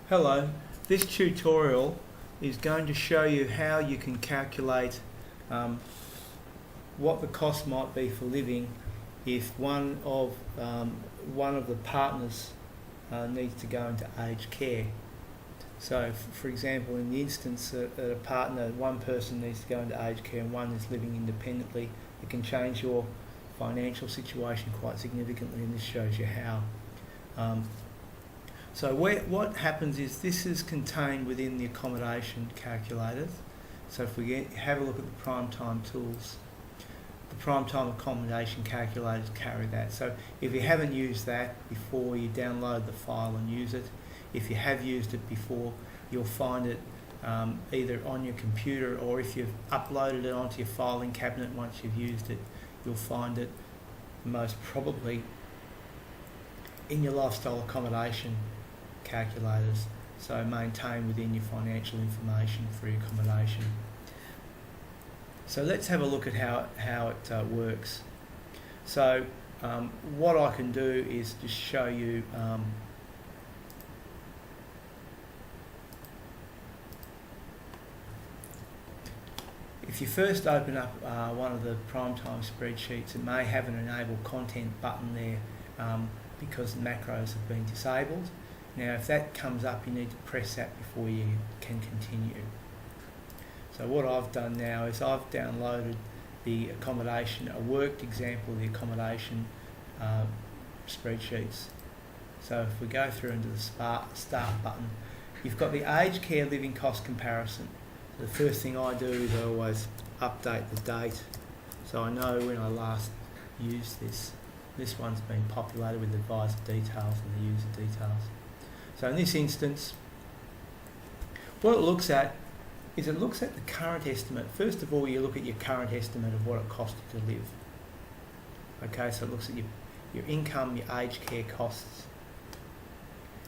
Hello, this tutorial is going to show you how you can calculate what the cost might be for living if one of the partners needs to go into aged care. So, for example, in the instance that one person needs to go into aged care and one is living independently, it can change your financial situation quite significantly, and this shows you how. So what happens is this is contained within the accommodation calculators. So if we have a look at the Primetime tools, the Primetime accommodation calculators carry that. So if you haven't used that before, you download the file and use it. If you have used it before, you'll find it either on your computer, or if you've uploaded it onto your filing cabinet once you've used it, you'll find it most probably in your lifestyle accommodation calculators, so maintain within your financial information for your accommodation. So let's have a look at how it works. So what I can do is just show you if you first open up one of the Primetime spreadsheets, it may have an enable content button there because the macros have been disabled. Now if that comes up, you need to press that before you can continue. So what I've done now is I've downloaded the accommodation, a worked example of the accommodation spreadsheets. So if we go through into the start button, you've got the aged care living cost comparison. The first thing I do is I always update the date, so I know when I last used this. This one's been populated with advisor details and the user details. So in this instance, what it looks at is it looks at the current estimate. First of all, you look at your current estimate of what it costs you to live. Okay, so it looks at your income, your aged care costs.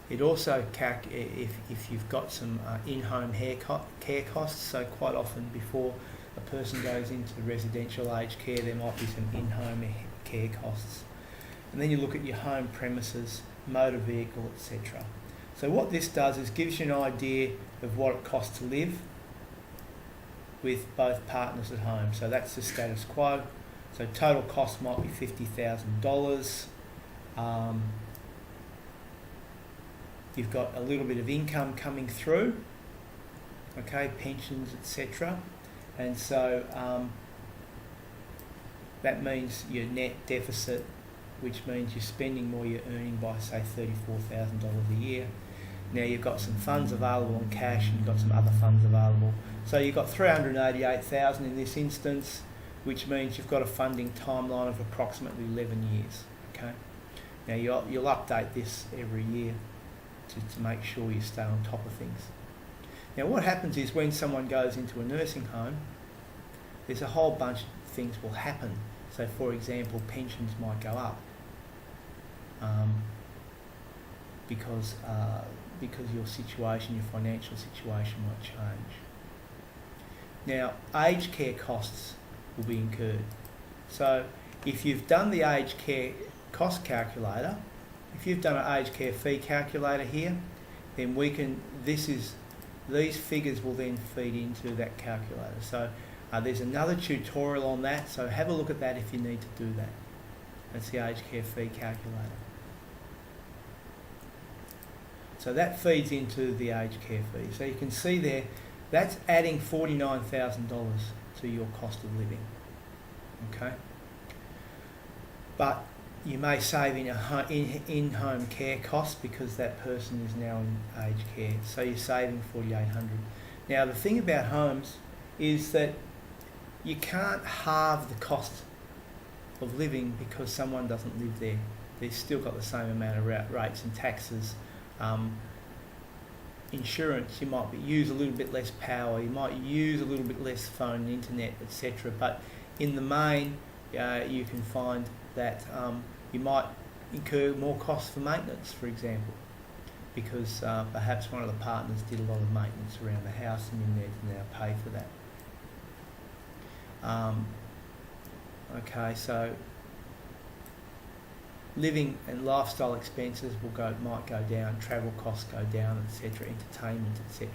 It also if you've got some in-home care costs. So quite often before a person goes into residential aged care, there might be some in-home care costs. And then you look at your home premises, motor vehicle, etc. So what this does is gives you an idea of what it costs to live with both partners at home. So that's the status quo. So total cost might be $50,000. You've got a little bit of income coming through, okay, pensions, etc. And so that means your net deficit, which means you're spending more, you're earning by say $34,000 a year. Now you've got some funds available in cash and you've got some other funds available. So you've got $388,000 in this instance, which means you've got a funding timeline of approximately 11 years. Okay. Now you'll update this every year to make sure you stay on top of things. Now what happens is when someone goes into a nursing home, there's a whole bunch of things will happen. So for example, pensions might go up because your situation, your financial situation might change. Now aged care costs will be incurred. So if you've done the aged care cost calculator, if you've done an aged care fee calculator here, then these figures will then feed into that calculator. So there's another tutorial on that, so have a look at that if you need to do that. That's the aged care fee calculator. So that feeds into the aged care fee. So you can see there, that's adding $49,000 to your cost of living. Okay? But you may save in-home care costs because that person is now in aged care. So you're saving $4,800. Now the thing about homes is that you can't halve the cost of living because someone doesn't live there. They've still got the same amount of rates and taxes. Insurance, you might use a little bit less power, you might use a little bit less phone and internet, etc. But in the main, you can find that you might incur more costs for maintenance, for example, because perhaps one of the partners did a lot of maintenance around the house and you need to now pay for that. Okay, so living and lifestyle expenses might go down, travel costs go down, etc., entertainment, etc.